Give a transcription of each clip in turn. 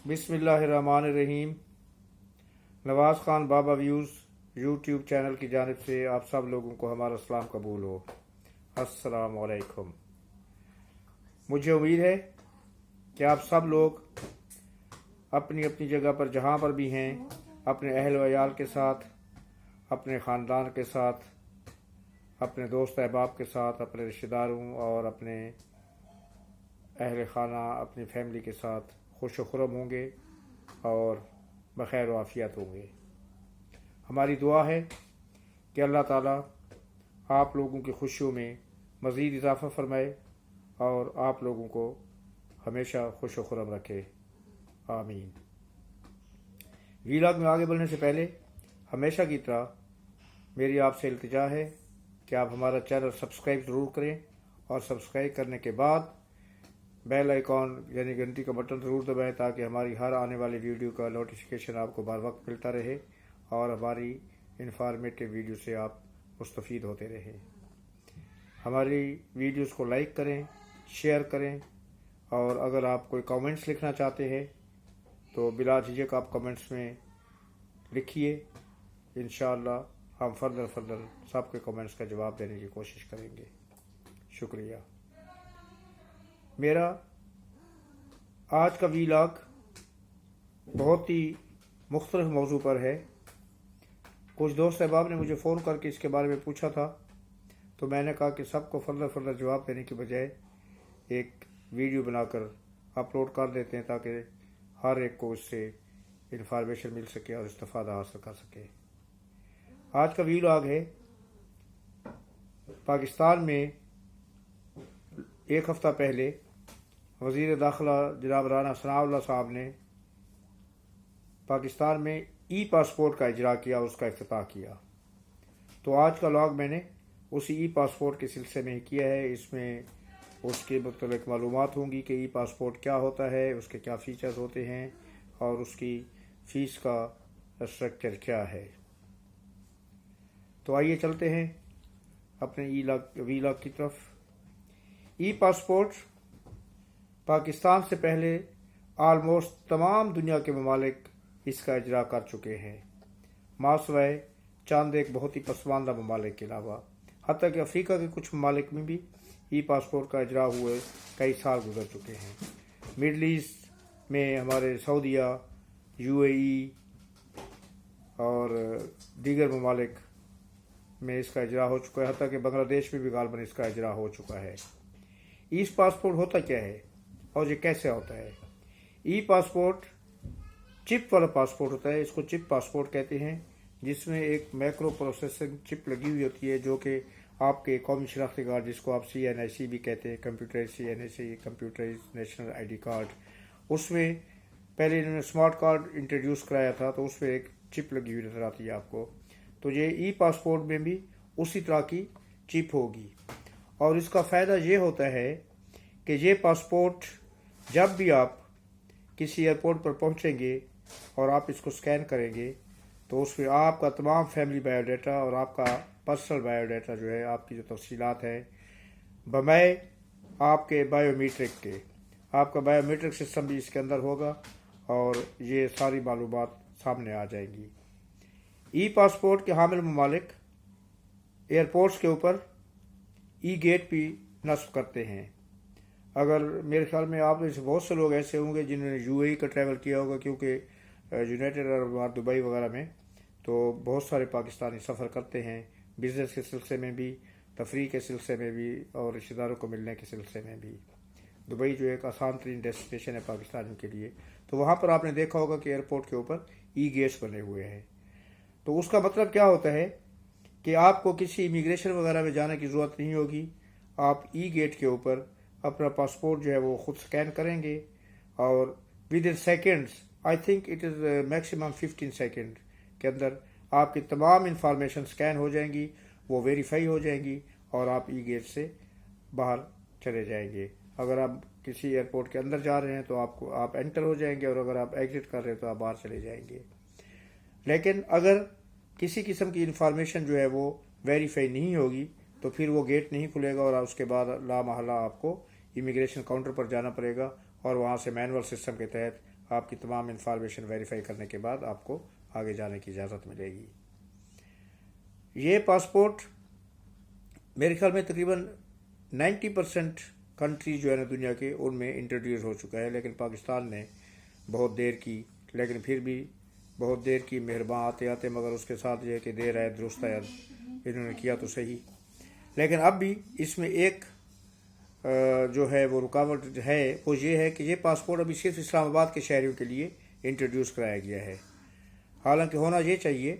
बिस्मिल्लाहिर्रहमानिर्रहीम। नवाज़ ख़ान बाबा views YouTube channel की जानिब से आप सब लोगों को हमारा सलाम कबूल हो। अस्सलाम वालेकुम। मुझे उम्मीद है कि आप सब लोग अपनी अपनी जगह पर जहाँ पर भी हैं अपने अहल व याल के साथ, अपने ख़ानदान के साथ, अपने दोस्त अहबाब के साथ, अपने रिश्तेदारों और अपने अहल खाना, अपनी फैमिली के साथ खुश व खुर्रम होंगे और बखैर व आफियत होंगे। हमारी दुआ है कि अल्लाह ताला आप लोगों की खुशियों में मज़ीद इजाफ़ा फरमाए और आप लोगों को हमेशा खुश व खुर्रम रखे। आमीन। वीलॉग में आगे बढ़ने से पहले हमेशा की तरह मेरी आपसे इल्तिजा है कि आप हमारा चैनल सब्सक्राइब ज़रूर करें और सब्सक्राइब करने के बाद बेल आइकॉन यानी घंटी का बटन ज़रूर दबाएं ताकि हमारी हर आने वाली वीडियो का नोटिफिकेशन आपको बार वक्त मिलता रहे और हमारी इंफॉर्मेटिव वीडियो से आप मुस्तफ़ीद होते रहें। हमारी वीडियोस को लाइक करें, शेयर करें और अगर आप कोई कमेंट्स लिखना चाहते हैं तो बिला झिझक आप कमेंट्स में लिखिए। इंशाअल्लाह हम फर्दर सबके कमेंट्स का जवाब देने की कोशिश करेंगे। शुक्रिया। मेरा आज का वीलॉग बहुत ही मुख्तलिफ मौजू पर है। कुछ दोस्त अहबाब ने मुझे फ़ोन करके इसके बारे में पूछा था, तो मैंने कहा कि सबको फर्दर जवाब देने के बजाय एक वीडियो बनाकर अपलोड कर देते हैं ताकि हर एक को इससे इंफॉर्मेशन मिल सके और इस्तिफ़ादा हासिल कर सके। आज का वीलॉग है पाकिस्तान में एक हफ़्ता पहले वज़ीर दाखिला जनाब राना सनाउल्लाह साहब ने पाकिस्तान में ई पासपोर्ट का इजरा किया, उसका इफ्तिताह किया। तो आज का व्लॉग मैंने उसी ई पासपोर्ट के सिलसिले में ही किया है। इसमें उसके मुतल्लिक़ मालूमात होंगी कि ई पासपोर्ट क्या होता है, उसके क्या फ़ीचर्स होते हैं और उसकी फ़ीस का स्ट्रक्चर क्या है। तो आइए चलते हैं अपने वीलॉग की तरफ। ई पासपोर्ट पाकिस्तान से पहले आलमोस्ट तमाम दुनिया के ममालिक इसका इजरा कर चुके हैं, मासवाए चंद एक बहुत ही पसमानदा ममालिक के अलावा। हत्ता कि अफ्रीका के कुछ ममालिक में भी ई पासपोर्ट का इजरा हुए कई साल गुजर चुके हैं। मिडल ईस्ट में हमारे सऊदीया, UAE और दीगर ममालिक में इसका इजरा हो चुका है। हत्ता कि बांग्लादेश में भी गालबन इसका इजरा हो चुका है। ई पासपोर्ट होता क्या है और ये कैसे होता है? ई पासपोर्ट चिप वाला पासपोर्ट होता है। इसको चिप पासपोर्ट कहते हैं, जिसमें एक माइक्रो प्रोसेसिंग चिप लगी हुई होती है जो कि आपके कौमी शनाख्ती कार्ड, जिसको आप CNIC भी कहते हैं, computerize CNIC, computerize national ID card, उसमें पहले इन्होंने स्मार्ट कार्ड इंट्रोड्यूस कराया था तो उसमें एक चिप लगी हुई नज़र आती है आपको। तो ये ई पासपोर्ट में भी उसी तरह की चिप होगी और इसका फ़ायदा ये होता है कि ये पासपोर्ट जब भी आप किसी एयरपोर्ट पर पहुंचेंगे और आप इसको स्कैन करेंगे तो उसमें आपका तमाम फैमिली बायोडाटा और आपका पर्सनल बायोडाटा जो है, आपकी जो तफसीलात है, बमय आपके बायोमीट्रिक के, आपका बायोमीट्रिक सिस्टम भी इसके अंदर होगा और ये सारी मालूमात सामने आ जाएंगी। ई पासपोर्ट के हामिल ममालिक एयरपोर्ट्स के ऊपर ई गेट भी नस्ब करते हैं। अगर मेरे ख्याल में आप में से बहुत से लोग ऐसे होंगे जिन्होंने UAE का ट्रैवल किया होगा, क्योंकि यूनाइटेड अरब अमीरात, दुबई वगैरह में तो बहुत सारे पाकिस्तानी सफ़र करते हैं, बिज़नेस के सिलसिले में भी, तफरीह के सिलसिले में भी और रिश्तेदारों को मिलने के सिलसिले में भी। दुबई जो एक आसान तरीन डेस्टिनेशन है पाकिस्तानियों के लिए, तो वहाँ पर आपने देखा होगा कि एयरपोर्ट के ऊपर ई गेट्स बने हुए हैं। तो उसका मतलब क्या होता है कि आपको किसी इमिग्रेशन वगैरह में जाने की ज़रूरत नहीं होगी। आप ई गेट के ऊपर अपना पासपोर्ट जो है वो खुद स्कैन करेंगे और with in seconds, I think it is maximum 15 second के अंदर आपकी तमाम इंफॉर्मेशन स्कैन हो जाएंगी, वो वेरीफाई हो जाएंगी और आप ई गेट से बाहर चले जाएंगे। अगर आप किसी एयरपोर्ट के अंदर जा रहे हैं तो आप एंटर हो जाएंगे और अगर आप एग्जिट कर रहे हैं तो आप बाहर चले जाएंगे। लेकिन अगर किसी किस्म की इंफॉर्मेशन जो है वो वेरीफाई नहीं होगी तो फिर वो गेट नहीं खुलेगा और उसके बाद ला महला आपको इमिग्रेशन काउंटर पर जाना पड़ेगा और वहाँ से मैनुअल सिस्टम के तहत آپ کی تمام انفارمیشن ویریفائی کرنے کے بعد آپ کو آگے جانے کی اجازت ملے گی۔ یہ پاسپورٹ میرے خیال میں تقریباً 90% کنٹری جو ہے نا دنیا کے ان میں انٹروڈیوس ہو چکا ہے، لیکن پاکستان نے بہت دیر کی، لیکن پھر بھی بہت دیر کی، مہرباں آتے آتے، مگر اس کے ساتھ یہ ہے کہ دیر آئے درست آئے، انہوں نے کیا تو صحیح۔ لیکن اب بھی اس میں ایک جو ہے وہ رکاوٹ ہے، وہ یہ ہے کہ یہ پاسپورٹ ابھی صرف اسلام آباد کے شہریوں کے لیے انٹروڈیوس کرایا گیا ہے۔ حالانکہ ہونا یہ چاہیے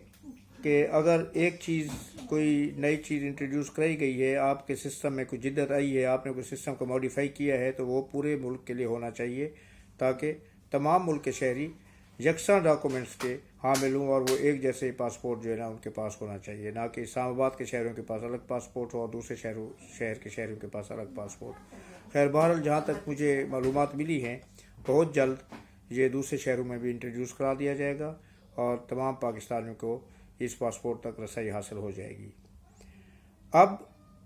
کہ اگر ایک چیز، کوئی نئی چیز انٹروڈیوس کرائی گئی ہے، آپ کے سسٹم میں کوئی جدت آئی ہے، آپ نے کوئی سسٹم کو موڈیفائی کیا ہے، تو وہ پورے ملک کے لیے ہونا چاہیے، تاکہ تمام ملک کے شہری یکساں ڈاکومنٹس کے حامل ہوں اور وہ ایک جیسے پاسپورٹ جو ہے نا ان کے پاس ہونا چاہیے، نہ کہ اسلام آباد کے شہروں کے پاس الگ پاسپورٹ ہو اور دوسرے شہر کے شہروں کے پاس الگ پاسپورٹ۔ خیر بہرحال جہاں تک مجھے معلومات ملی ہیں، بہت جلد یہ دوسرے شہروں میں بھی انٹروڈیوس کرا دیا جائے گا اور تمام پاکستانیوں کو اس پاسپورٹ تک رسائی حاصل ہو جائے گی۔ اب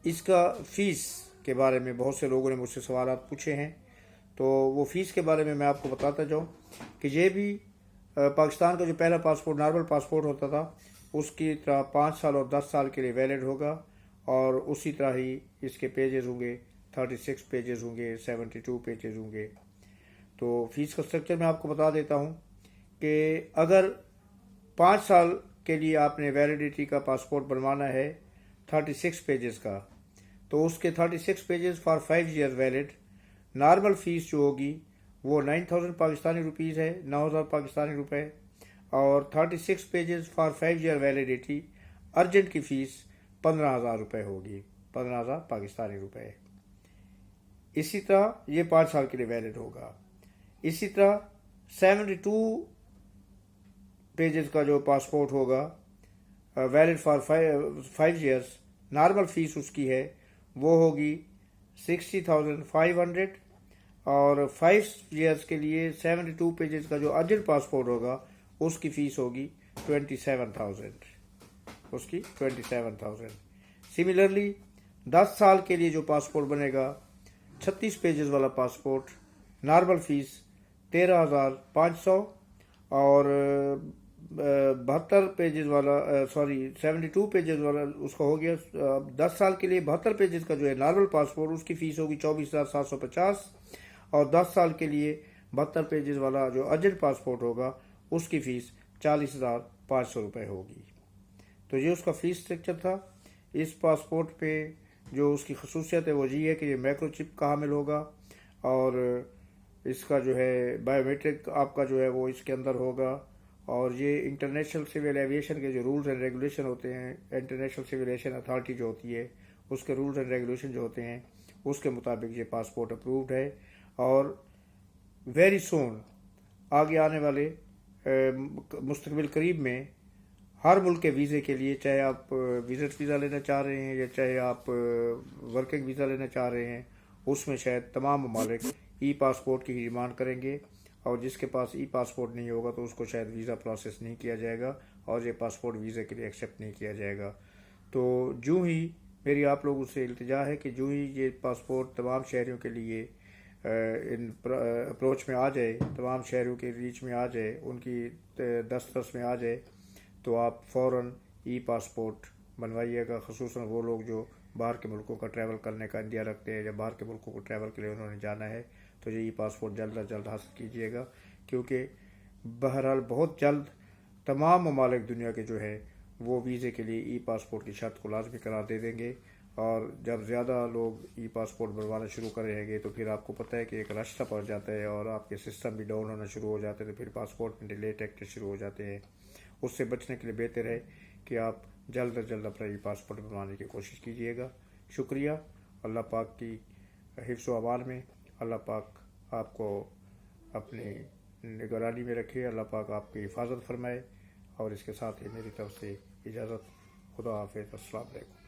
اس کا فیس کے بارے میں بہت سے لوگوں نے مجھ سے سوالات پوچھے ہیں، تو وہ فیس کے بارے میں آپ کو بتاتا جاؤں کہ یہ بھی پاکستان کا جو پہلا پاسپورٹ نارمل پاسپورٹ ہوتا تھا اس کی طرح 5 سال اور 10 سال کے لیے ویلڈ ہوگا، اور اسی طرح ہی اس کے پیجز ہوں گے، 36 پیجز ہوں گے، 72 پیجز ہوں گے۔ تو فیس کا سٹرکچر میں آپ کو بتا دیتا ہوں کہ اگر 5 سال کے لیے آپ نے ویلیڈیٹی کا پاسپورٹ بنوانا ہے 36 پیجز کا، تو اس کے 36 pages for 5 year valid, normal fee جو ہوگی وہ 9000 پاکستانی روپیز ہے، 9000 پاکستانی روپے، اور 36 pages for 5 year validity urgent کی فیس 15000 روپے ہوگی، 15000 پاکستانی روپے۔ اسی طرح یہ 5 سال کے لیے ویلڈ ہوگا۔ اسی طرح 72 پیجز کا جو پاسپورٹ ہوگا valid for 5 years, normal fee اس کی ہے وہ ہوگی 60,500، اور 5 ایئرس کے لیے 72 پیجز کا جو ارجنٹ پاسپورٹ ہوگا اس کی فیس ہوگی 27,000، اس کی 27,000۔ سملرلی 10 سال کے لیے جو پاسپورٹ بنے گا 36 پیجز والا پاسپورٹ، نارمل فیس 13,500، اور 72 پیجز والا 72 پیجز والا اس کا ہو گیا 10 سال کے لیے 72 پیجز کا جو ہے نارمل پاسپورٹ، اس کی فیس ہوگی 24,750، اور 10 سال کے لیے 72 پیجز والا جو ارجنٹ پاسپورٹ ہوگا اس کی فیس 40,500 روپے ہوگی۔ تو یہ اس کا فیس اسٹرکچر تھا۔ اس پاسپورٹ پہ جو اس کی خصوصیت ہے وہ یہ ہے کہ یہ مائکرو چپ کا حامل ہوگا، اور اس کا جو ہے بائیو میٹرک آپ کا جو ہے وہ اس کے اندر ہوگا، اور یہ انٹرنیشنل سول ایویشن کے جو رولز اینڈ ریگولیشن ہوتے ہیں، انٹرنیشنل سول ایویشن اتھارٹی جو ہوتی ہے اس کے رولز اینڈ ریگولیشن جو ہوتے ہیں اس کے مطابق یہ پاسپورٹ اپرووڈ ہے، اور ویری سون آگے آنے والے مستقبل قریب میں ہر ملک کے ویزے کے لیے، چاہے آپ وزٹ ویزا لینا چاہ رہے ہیں یا چاہے آپ ورکنگ ویزا لینا چاہ رہے ہیں، اس میں شاید تمام ممالک ای پاسپورٹ کی ہی ڈیمانڈ کریں گے، اور جس کے پاس ای پاسپورٹ نہیں ہوگا تو اس کو شاید ویزا پروسیس نہیں کیا جائے گا، اور یہ پاسپورٹ ویزے کے لیے ایکسیپٹ نہیں کیا جائے گا۔ تو جو ہی میری آپ لوگوں سے التجا ہے کہ جو ہی یہ پاسپورٹ تمام شہریوں کے لیے اپروچ میں آ جائے، تمام شہریوں کے ریچ میں آ جائے، ان کی دسترس میں آ جائے، تو آپ فوراً ای پاسپورٹ بنوائیے گا، خصوصاً وہ لوگ جو باہر کے ملکوں کا ٹریول کرنے کا اندیہ رکھتے ہیں یا باہر کے ملکوں کو ٹریول کے لیے انہوں نے جانا ہے، تو یہ ای پاسپورٹ جلد از جلد حاصل کیجیے گا، کیونکہ بہرحال بہت جلد تمام ممالک دنیا کے جو ہے وہ ویزے کے لیے ای پاسپورٹ کی شرط کو لازمی قرار دے دیں گے، اور جب زیادہ لوگ ای پاسپورٹ بنوانا شروع کر رہے گے تو پھر آپ کو پتہ ہے کہ ایک رش سا پڑ جاتا ہے اور آپ کے سسٹم بھی ڈاؤن ہونا شروع ہو جاتے ہیں، تو پھر پاسپورٹ میں ڈیلے ٹیکٹس شروع ہو جاتے ہیں۔ اس سے بچنے کے لیے بہتر ہے کہ آپ جلد از جلد اپنا ای پاسپورٹ بنوانے کی کوشش کیجیے گا۔ شکریہ۔ اللہ پاک کی حفظ و امان میں، اللہ پاک آپ کو اپنی نگرانی میں رکھے، اللہ پاک آپ کی حفاظت فرمائے، اور اس کے ساتھ ہی میری طرف سے اجازت، خدا حافظ، السلام علیکم۔